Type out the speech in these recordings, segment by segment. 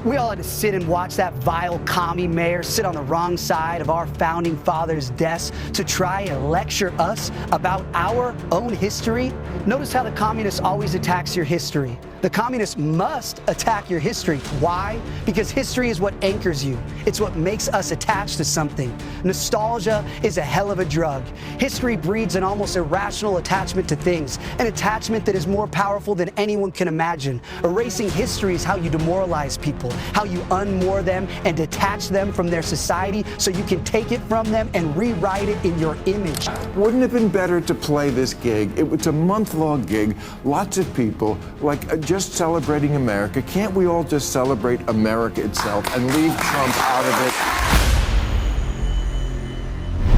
We all had to sit and watch that vile commie mayor sit on the wrong side of our founding fathers' desk to try and lecture us about our own history. Notice how the communist always attacks your history. The communists must attack your history. Why? Because history is what anchors you. It's what makes us attached to something. Nostalgia is a hell of a drug. History breeds an almost irrational attachment to things, an attachment that is more powerful than anyone can imagine. Erasing history is how you demoralize people, how you unmoor them and detach them from their society so you can take it from them and rewrite it in your image. Wouldn't it have been better to play this gig? It's a month-long gig, lots of people, just celebrating America. Can't we all just celebrate America itself and leave Trump out of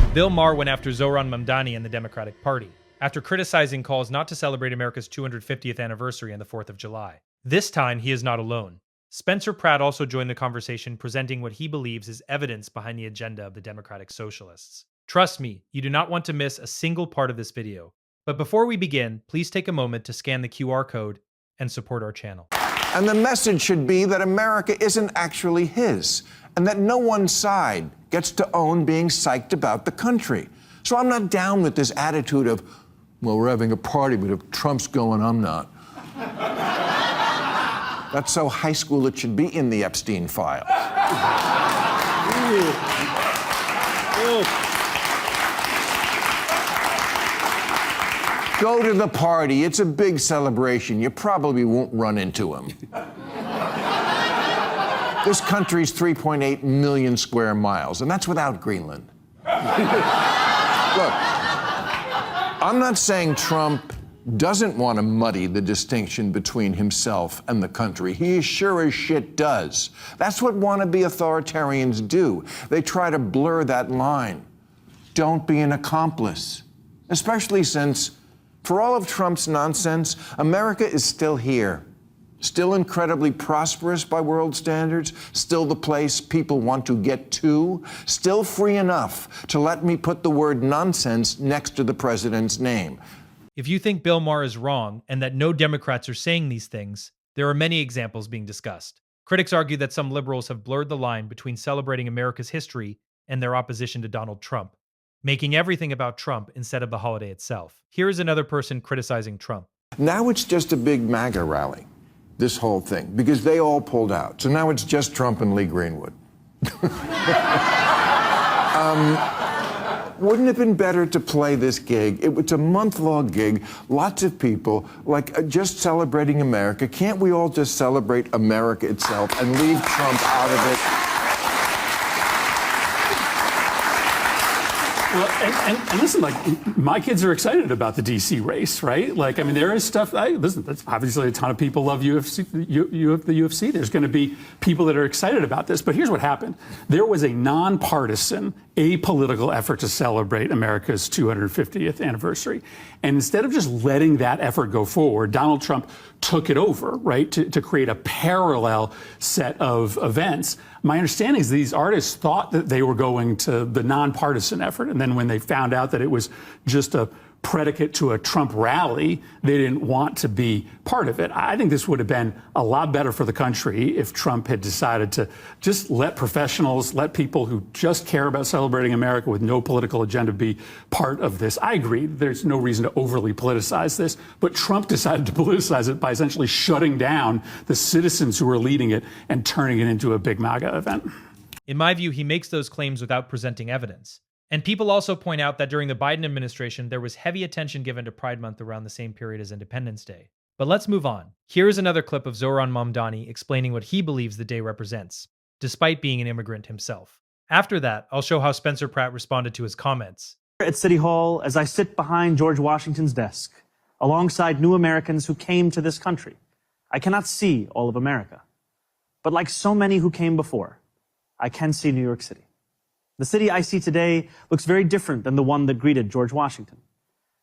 it? Bill Maher went after Zohran Mamdani and the Democratic Party after criticizing calls not to celebrate America's 250th anniversary on the 4th of July. This time, he is not alone. Spencer Pratt also joined the conversation, presenting what he believes is evidence behind the agenda of the Democratic Socialists. Trust me, you do not want to miss a single part of this video. But before we begin, please take a moment to scan the QR code and support our channel. And the message should be that America isn't actually his, and that no one side gets to own being psyched about the country. So I'm not down with this attitude of, well, we're having a party, but if Trump's going, I'm not. That's so high school it should be in the Epstein files. Go to the party. It's a big celebration. You probably won't run into him. This country's 3.8 million square miles, and that's without Greenland. Look, I'm not saying Trump doesn't want to muddy the distinction between himself and the country. He sure as shit does. That's what wannabe authoritarians do. They try to blur that line. Don't be an accomplice. Especially since, for all of Trump's nonsense, America is still here. Still incredibly prosperous by world standards, still the place people want to get to, still free enough to let me put the word nonsense next to the president's name. If you think Bill Maher is wrong and that no Democrats are saying these things, there are many examples being discussed. Critics argue that some liberals have blurred the line between celebrating America's history and their opposition to Donald Trump, making everything about Trump instead of the holiday itself. Here is another person criticizing Trump. Now it's just a big MAGA rally, this whole thing, because they all pulled out. So now it's just Trump and Lee Greenwood. Wouldn't it have been better to play this gig? It's a month-long gig, lots of people, just celebrating America. Can't we all just celebrate America itself and leave Trump out of it? Well, and listen, my kids are excited about the D.C. race, right? There is stuff. Listen, that's obviously a ton of people love UFC. The UFC. There's going to be people that are excited about this. But here's what happened: there was a nonpartisan, apolitical effort to celebrate America's 250th anniversary, and instead of just letting that effort go forward, Donald Trump took it over, right, to create a parallel set of events. My understanding is these artists thought that they were going to the nonpartisan effort, and then when they found out that it was just a predicate to a Trump rally, they didn't want to be part of it. I think this would have been a lot better for the country if Trump had decided to just let professionals, let people who just care about celebrating America with no political agenda be part of this. I agree, there's no reason to overly politicize this, but Trump decided to politicize it by essentially shutting down the citizens who were leading it and turning it into a big MAGA event. In my view, he makes those claims without presenting evidence. And people also point out that during the Biden administration, there was heavy attention given to Pride Month around the same period as Independence Day. But let's move on. Here's another clip of Zohran Mamdani explaining what he believes the day represents, despite being an immigrant himself. After that, I'll show how Spencer Pratt responded to his comments. At City Hall, as I sit behind George Washington's desk, alongside new Americans who came to this country, I cannot see all of America. But like so many who came before, I can see New York City. The city I see today looks very different than the one that greeted George Washington.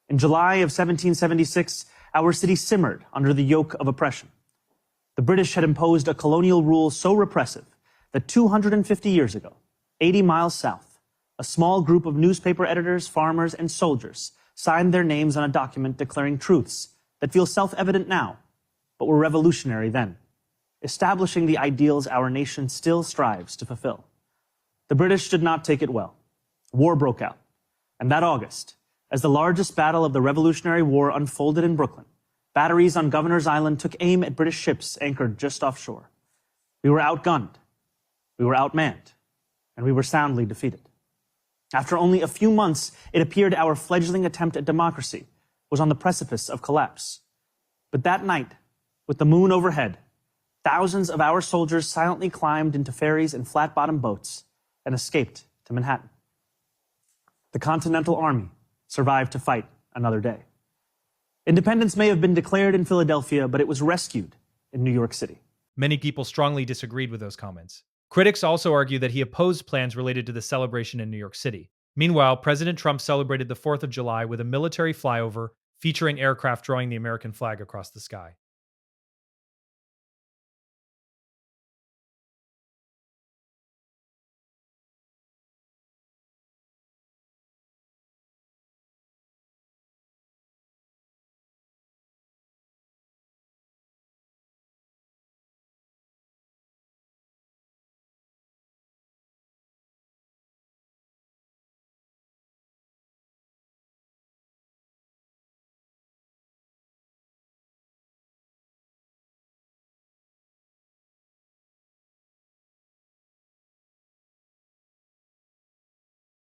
In July of 1776, our city simmered under the yoke of oppression. The British had imposed a colonial rule so repressive that 250 years ago, 80 miles south, a small group of newspaper editors, farmers, and soldiers signed their names on a document declaring truths that feel self-evident now, but were revolutionary then. establishing the ideals our nation still strives to fulfill. The British did not take it well. War broke out. And that August, as the largest battle of the Revolutionary War unfolded in Brooklyn, batteries on Governor's Island took aim at British ships anchored just offshore. We were outgunned, we were outmanned, and we were soundly defeated. After only a few months, it appeared our fledgling attempt at democracy was on the precipice of collapse. But that night, with the moon overhead, thousands of our soldiers silently climbed into ferries and flat-bottom boats and escaped to Manhattan. The Continental Army survived to fight another day. Independence may have been declared in Philadelphia, but it was rescued in New York City. Many people strongly disagreed with those comments. Critics also argue that he opposed plans related to the celebration in New York City. Meanwhile, President Trump celebrated the 4th of July with a military flyover featuring aircraft drawing the American flag across the sky.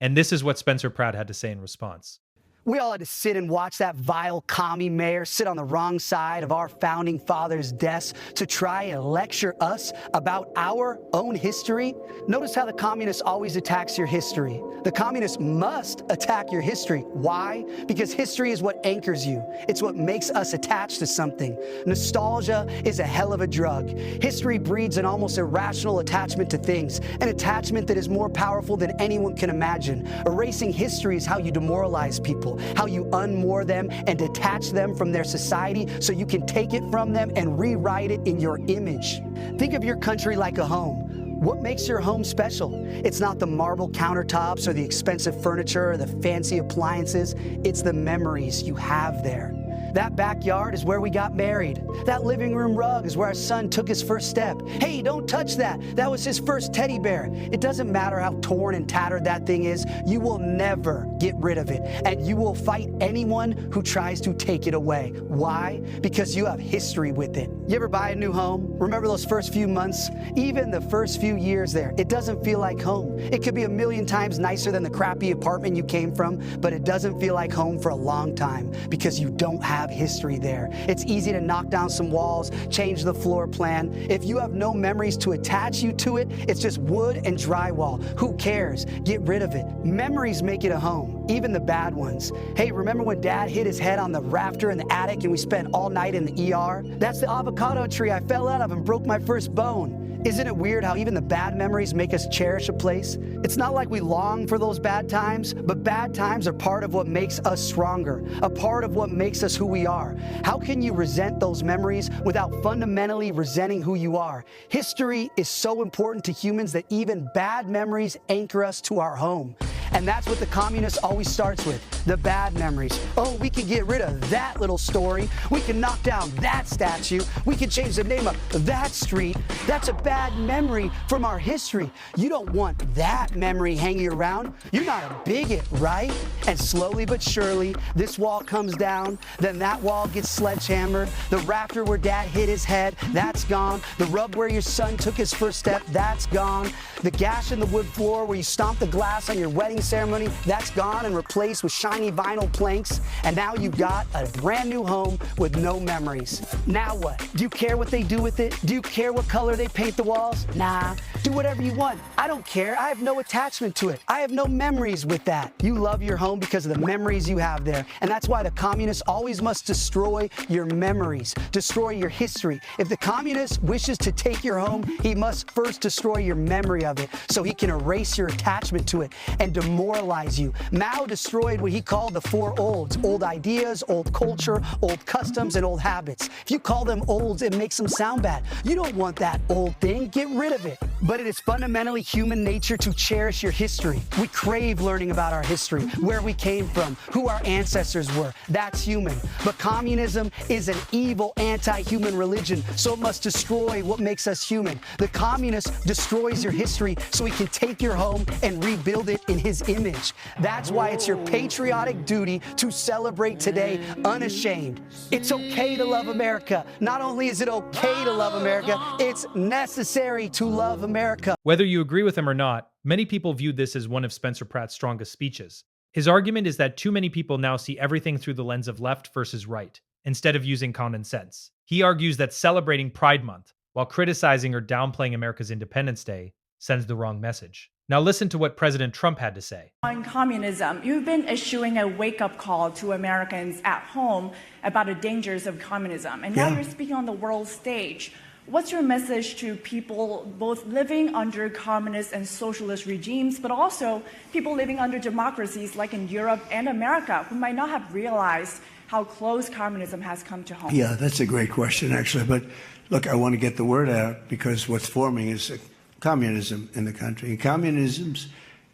And this is what Spencer Pratt had to say in response. We all had to sit and watch that vile commie mayor sit on the wrong side of our founding fathers' desk to try and lecture us about our own history. Notice how the communist always attacks your history. The communist must attack your history. Why? Because history is what anchors you. It's what makes us attached to something. Nostalgia is a hell of a drug. History breeds an almost irrational attachment to things, an attachment that is more powerful than anyone can imagine. Erasing history is how you demoralize people, how you unmoor them and detach them from their society so you can take it from them and rewrite it in your image. Think of your country like a home. What makes your home special? It's not the marble countertops or the expensive furniture or the fancy appliances. It's the memories you have there. That backyard is where we got married. That living room rug is where our son took his first step. Hey, don't touch that. That was his first teddy bear. It doesn't matter how torn and tattered that thing is. You will never get rid of it. And you will fight anyone who tries to take it away. Why? Because you have history with it. You ever buy a new home? Remember those first few months? Even the first few years there, it doesn't feel like home. It could be a million times nicer than the crappy apartment you came from, but it doesn't feel like home for a long time because you don't have history there. It's easy to knock down some walls, change the floor plan. If you have no memories to attach you to it, it's just wood and drywall. Who cares? Get rid of it. Memories make it a home, even the bad ones. Hey, remember when Dad hit his head on the rafter in the attic and we spent all night in the ER? That's the avocado tree I fell out of and broke my first bone. Isn't it weird how even the bad memories make us cherish a place? It's not like we long for those bad times, but bad times are part of what makes us stronger, a part of what makes us who we are. How can you resent those memories without fundamentally resenting who you are? History is so important to humans that even bad memories anchor us to our home. And that's what the communist always starts with, the bad memories. Oh, we can get rid of that little story. We can knock down that statue. We can change the name of that street. That's a bad memory from our history. You don't want that memory hanging around. You're not a bigot, right? And slowly but surely, this wall comes down, then that wall gets sledgehammered. The rafter where Dad hit his head, that's gone. The rub where your son took his first step, that's gone. The gash in the wood floor where you stomped the glass on your wedding ceremony, that's gone and replaced with shiny vinyl planks. And now you've got a brand new home with no memories. Now what? Do you care what they do with it? Do you care what color they paint the walls? Nah, do whatever you want. I don't care. I have no attachment to it. I have no memories with that. You love your home because of the memories you have there. And that's why the communist always must destroy your memories, destroy your history. If the communist wishes to take your home, he must first destroy your memory of it so he can erase your attachment to it and demoralize you. Mao destroyed what he called the four olds: old ideas, old culture, old customs, and old habits. If you call them olds, it makes them sound bad. You don't want that old thing. Get rid of it. But it is fundamentally human nature to cherish your history. We crave learning about our history, where we came from, who our ancestors were. That's human. But communism is an evil, anti-human religion, so it must destroy what makes us human. The communist destroys your history so he can take your home and rebuild it in his image. That's why it's your patriotic duty to celebrate today unashamed. It's okay to love America. Not only is it okay to love America, it's necessary to love America. Whether you agree with him or not, many people viewed this as one of Spencer Pratt's strongest speeches. His argument is that too many people now see everything through the lens of left versus right, instead of using common sense. He argues that celebrating Pride Month, while criticizing or downplaying America's Independence Day, sends the wrong message. Now listen to what President Trump had to say. On communism, you've been issuing a wake-up call to Americans at home about the dangers of communism, and now you're speaking on the world stage. What's your message to people both living under communist and socialist regimes, but also people living under democracies like in Europe and America, who might not have realized how close communism has come to home? Yeah, that's a great question, actually. But look, I want to get the word out because what's forming is communism in the country. And communism's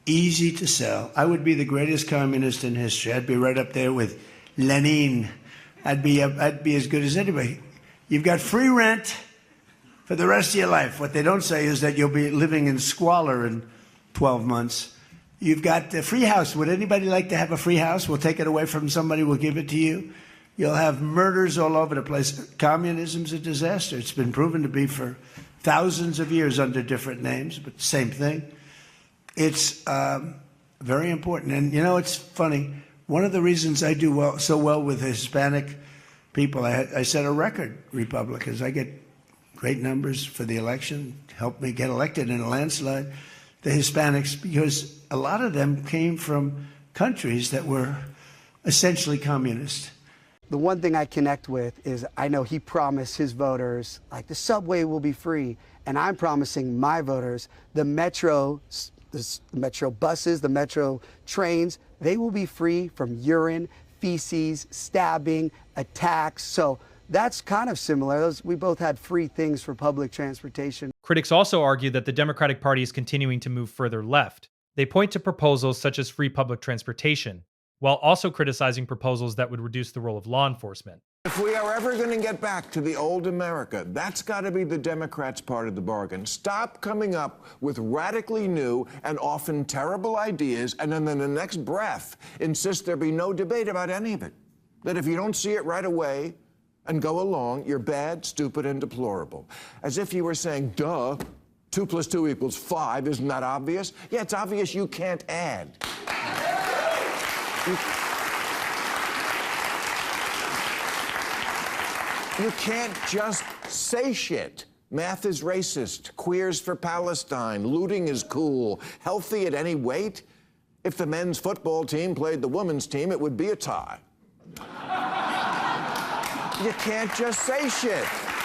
easy to sell. I would be the greatest communist in history. I'd be right up there with Lenin. I'd be as good as anybody. You've got free rent for the rest of your life. What they don't say is that you'll be living in squalor in 12 months. You've got a free house. Would anybody like to have a free house? We'll take it away from somebody. We'll give it to you. You'll have murders all over the place. Communism's a disaster. It's been proven to be for thousands of years under different names, but same thing. It's very important. And, you know, it's funny. One of the reasons I do so well with Hispanic people, I set a record, Republicans. I get great numbers for the election, helped me get elected in a landslide, the Hispanics, because a lot of them came from countries that were essentially communist. The one thing I connect with is I know he promised his voters, like, the subway will be free. And I'm promising my voters the metro buses, the metro trains, they will be free from urine, feces, stabbing, attacks. So that's kind of similar. We both had free things for public transportation. Critics also argue that the Democratic Party is continuing to move further left. They point to proposals such as free public transportation, while also criticizing proposals that would reduce the role of law enforcement. If we are ever going to get back to the old America, that's got to be the Democrats' part of the bargain. Stop coming up with radically new and often terrible ideas, and then in the next breath, insist there be no debate about any of it. That if you don't see it right away and go along, you're bad, stupid, and deplorable. As if you were saying, duh, 2 + 2 = 5, isn't that obvious? Yeah, it's obvious you can't add. You can't just say shit. Math is racist. Queers for Palestine. Looting is cool. Healthy at any weight. If the men's football team played the women's team, it would be a tie. You can't just say shit.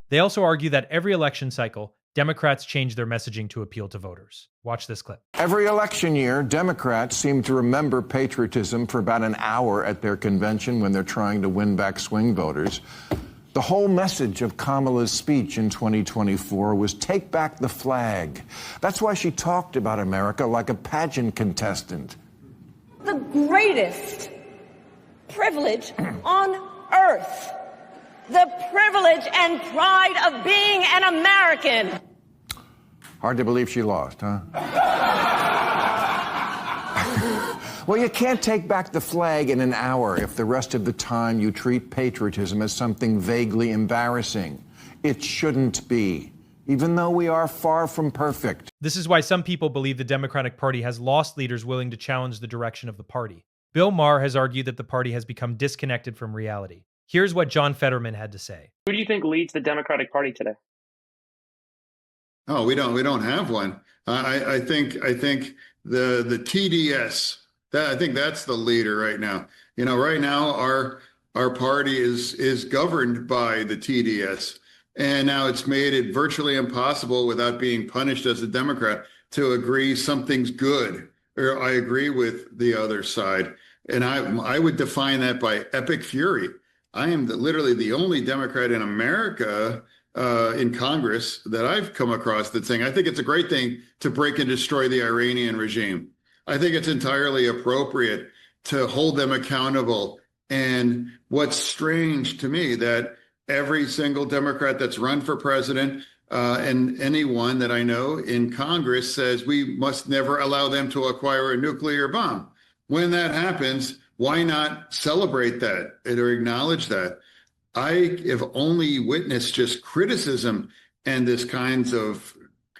They also argue that every election cycle, Democrats change their messaging to appeal to voters. Watch this clip. Every election year, Democrats seem to remember patriotism for about an hour at their convention when they're trying to win back swing voters. The whole message of Kamala's speech in 2024 was take back the flag. That's why she talked about America like a pageant contestant. The greatest privilege on earth. The privilege and pride of being an American. Hard to believe she lost, huh? Well, you can't take back the flag in an hour if the rest of the time you treat patriotism as something vaguely embarrassing. It shouldn't be, even though we are far from perfect. This is why some people believe the Democratic Party has lost leaders willing to challenge the direction of the party. Bill Maher has argued that the party has become disconnected from reality. Here's what John Fetterman had to say. Who do you think leads the Democratic Party today? Oh, we don't have one. I think the TDS. I think that's the leader right now. You know, right now our party is governed by the TDS, and now it's made it virtually impossible without being punished as a Democrat to agree something's good or I agree with the other side. And I would define that by epic fury. I am literally the only Democrat in America in Congress that I've come across that's saying, I think it's a great thing to break and destroy the Iranian regime. I think it's entirely appropriate to hold them accountable. And what's strange to me that every single Democrat that's run for president and anyone that I know in Congress says we must never allow them to acquire a nuclear bomb. When that happens, why not celebrate that or acknowledge that? I have only witnessed just criticism and this kinds of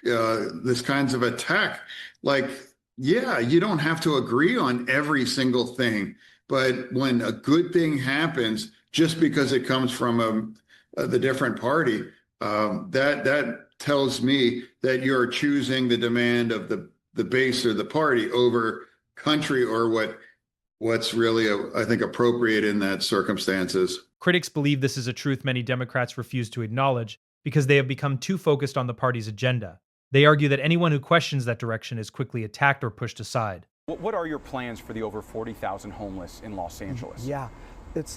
attack. Like, yeah, you don't have to agree on every single thing, but when a good thing happens, just because it comes from the different party, that tells me that you're choosing the demand of the base or the party over country or what's really, I think, appropriate in that circumstances. Critics believe this is a truth many Democrats refuse to acknowledge because they have become too focused on the party's agenda. They argue that anyone who questions that direction is quickly attacked or pushed aside. What are your plans for the over 40,000 homeless in Los Angeles? Yeah,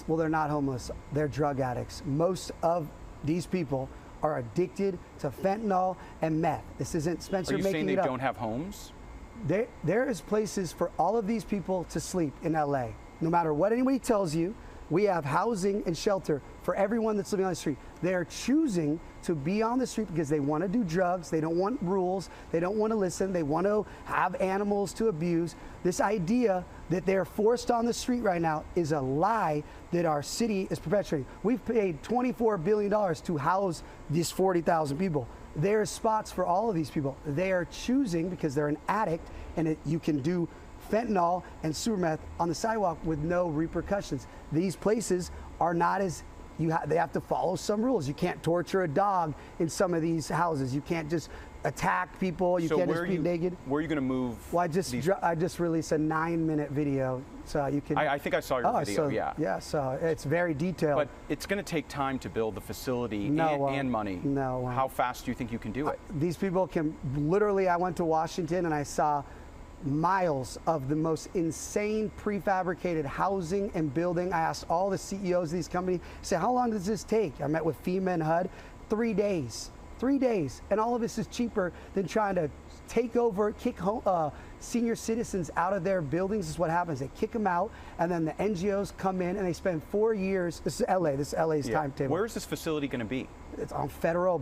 well, they're not homeless. They're drug addicts. Most of these people are addicted to fentanyl and meth. This isn't Spencer making it up. Are you saying they don't have homes? There is places for all of these people to sleep in LA. No matter what anybody tells you, we have housing and shelter for everyone that's living on the street. They're choosing to be on the street because they want to do drugs. They don't want rules. They don't want to listen. They want to have animals to abuse. This idea that they're forced on the street right now is a lie that our city is perpetuating. We've paid $24 billion to house these 40,000 people. There's spots for all of these people. They are choosing because they're an addict, and you can do fentanyl and super meth on the sidewalk with no repercussions. These places are not as, they have to follow some rules. You can't torture a dog in some of these houses. You can't just attack people. You can't just be naked. Where are you going to move? Well, I just released a 9-minute video, so you can. I think I saw your video. Yeah, so it's very detailed. But it's going to take time to build the facility and money. No. How fast do you think you can do it? These people can literally. I went to Washington and I saw miles of the most insane prefabricated housing and building. I asked all the CEOs of these companies, I said, how long does this take? I met with FEMA and HUD, 3 days. 3 days, and all of this is cheaper than trying to take over, kick senior citizens out of their buildings. Is what happens. They kick them out, and then the NGOs come in and they spend 4 years. This is LA. This is LA's timetable. Where is this facility going to be? It's on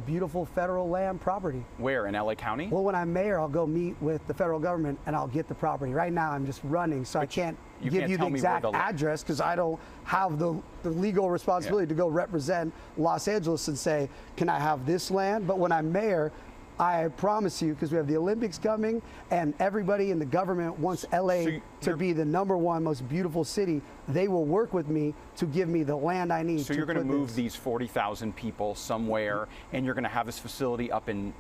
beautiful federal land property. Where, in LA County? Well, when I'm mayor, I'll go meet with the federal government and I'll get the property. Right now, I'm just running, so I can't give you the exact address because I don't have the legal responsibility to go represent Los Angeles and say, can I have this land? But when I'm mayor, I promise you, because we have the Olympics coming and everybody in the government wants LA to be the #1 most beautiful city, they will work with me to give me the land I need. So you're going to move these 40,000 people somewhere and you're going to have this facility up in,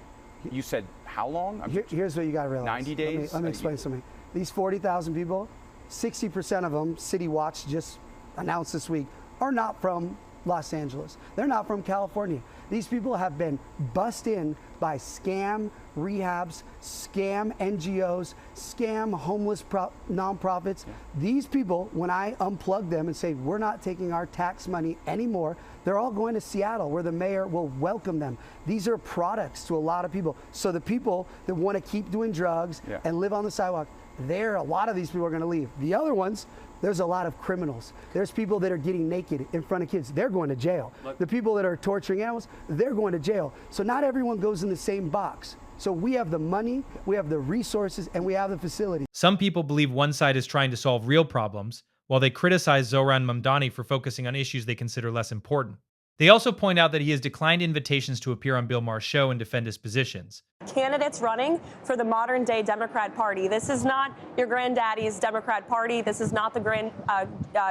you said how long? Here's what you got to realize. 90 days? Let me explain something. These 40,000 people, 60% of them, City Watch just announced this week, are not from Los Angeles. They're not from California. These people have been bussed in by scam rehabs, scam NGOs, scam homeless nonprofits. These people, when I unplug them and say, we're not taking our tax money anymore, they're all going to Seattle where the mayor will welcome them. These are products to a lot of people. So the people that want to keep doing drugs and live on the sidewalk, a lot of these people are going to leave. The other ones, there's a lot of criminals. There's people that are getting naked in front of kids. They're going to jail. The people that are torturing animals, they're going to jail. So not everyone goes in the same box. So we have the money, we have the resources, and we have the facility. Some people believe one side is trying to solve real problems, while they criticize Zohran Mamdani for focusing on issues they consider less important. They also point out that he has declined invitations to appear on Bill Maher's show and defend his positions. Candidates running for the modern-day Democrat Party. This is not your granddaddy's Democrat Party. This is not the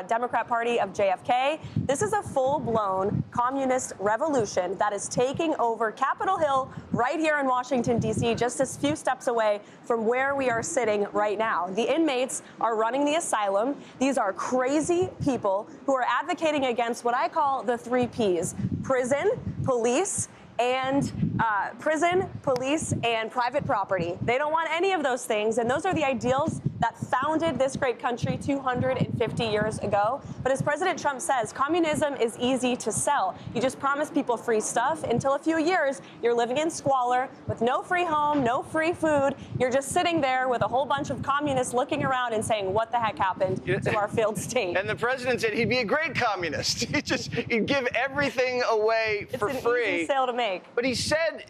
Democrat Party of JFK. This is a full-blown communist revolution that is taking over Capitol Hill right here in Washington, D.C., just a few steps away from where we are sitting right now. The inmates are running the asylum. These are crazy people who are advocating against what I call the 3 Ps: prison, police, and prison, police, and private property. They don't want any of those things, and those are the ideals that founded this great country 250 years ago. But as President Trump says, communism is easy to sell. You just promise people free stuff. Until a few years, you're living in squalor with no free home, no free food. You're just sitting there with a whole bunch of communists looking around and saying, what the heck happened to our failed state? And the president said he'd be a great communist. He'd give everything away for free. It's an easy sale to make. But he said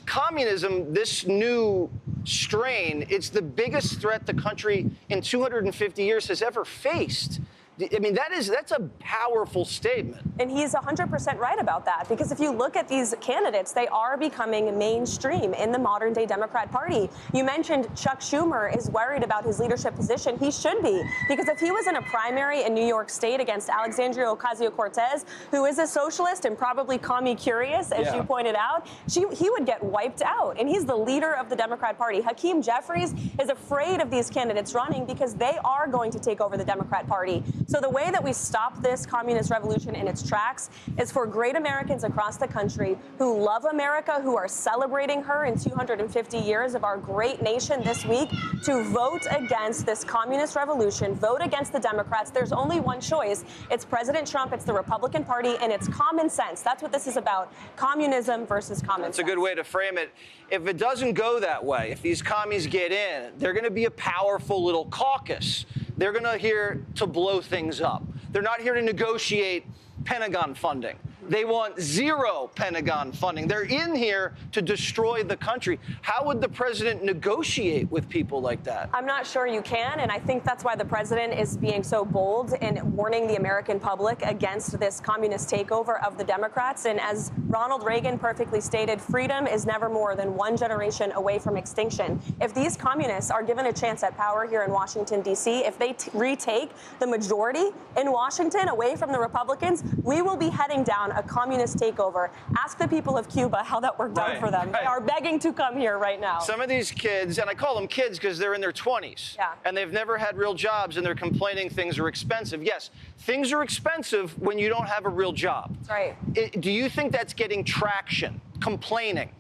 communism, this new strain, it's the biggest threat the country in 250 years has ever faced. I mean, that's a powerful statement. And he's 100% right about that, because if you look at these candidates, they are becoming mainstream in the modern day Democrat Party. You mentioned Chuck Schumer is worried about his leadership position. He should be, because if he was in a primary in New York State against Alexandria Ocasio-Cortez, who is a socialist and probably commie curious, as you pointed out, he would get wiped out. And he's the leader of the Democrat Party. Hakeem Jeffries is afraid of these candidates running because they are going to take over the Democrat Party. So the way that we stop this communist revolution in its tracks is for great Americans across the country who love America, who are celebrating her in 250 years of our great nation this week, to vote against this communist revolution, vote against the Democrats. There's only one choice. It's President Trump, it's the Republican Party, and it's common sense. That's what this is about. Communism versus common sense. That's a good way to frame it. If it doesn't go that way, if these commies get in, they're going to be a powerful little caucus. They're going to here to blow things up. They're not here to negotiate Pentagon funding. They want zero Pentagon funding. They're in here to destroy the country. How would the president negotiate with people like that? I'm not sure you can, and I think that's why the president is being so bold in warning the American public against this communist takeover of the Democrats. And as Ronald Reagan perfectly stated, freedom is never more than one generation away from extinction. If these communists are given a chance at power here in Washington, D.C., if they retake the majority in Washington away from the Republicans, we will be heading down a communist takeover. Ask the people of Cuba how that worked out for them. They are begging to come here right now. Some of these kids, and I call them kids because they're in their 20s, and they've never had real jobs, and they're complaining things are expensive. Yes, things are expensive when you don't have a real job. That's right. Do you think that's getting traction, complaining?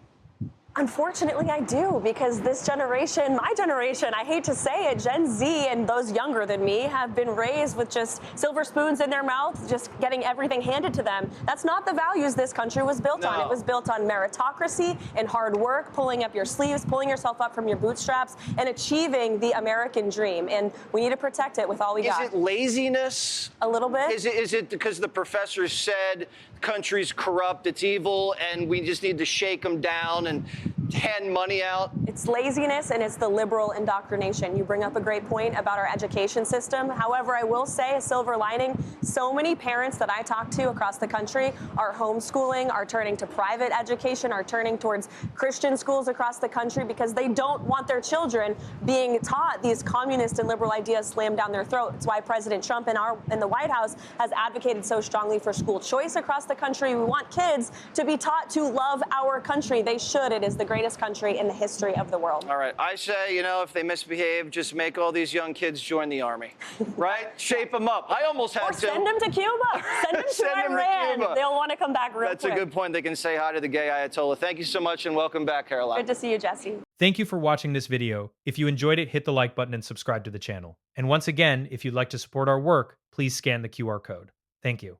Unfortunately, I do, because this generation, my generation, I hate to say it, Gen Z and those younger than me have been raised with just silver spoons in their mouth, just getting everything handed to them. That's not the values this country was built on. It was built on meritocracy and hard work, pulling up your sleeves, pulling yourself up from your bootstraps, and achieving the American dream. And we need to protect it with all we got. Is it laziness? A little bit. Is it because the professors said the country's corrupt, it's evil, and we just need to shake them down and hand money out? It's laziness, and it's the liberal indoctrination. You bring up a great point about our education system. However, I will say a silver lining, so many parents that I talk to across the country are homeschooling, are turning to private education, are turning towards Christian schools across the country because they don't want their children being taught these communist and liberal ideas slammed down their throat. It's why President Trump in the White House has advocated so strongly for school choice across the country. We want kids to be taught to love our country. They should. It is the greatest country in the history of the world. All right. I say, if they misbehave, just make all these young kids join the army, right? Shape them up. I almost had to. Send them to Cuba. Send them to Iran. They'll want to come back real quick. That's a good point. They can say hi to the gay Ayatollah. Thank you so much, and welcome back, Caroline. Good to see you, Jesse. Thank you for watching this video. If you enjoyed it, hit the like button and subscribe to the channel. And once again, if you'd like to support our work, please scan the QR code. Thank you.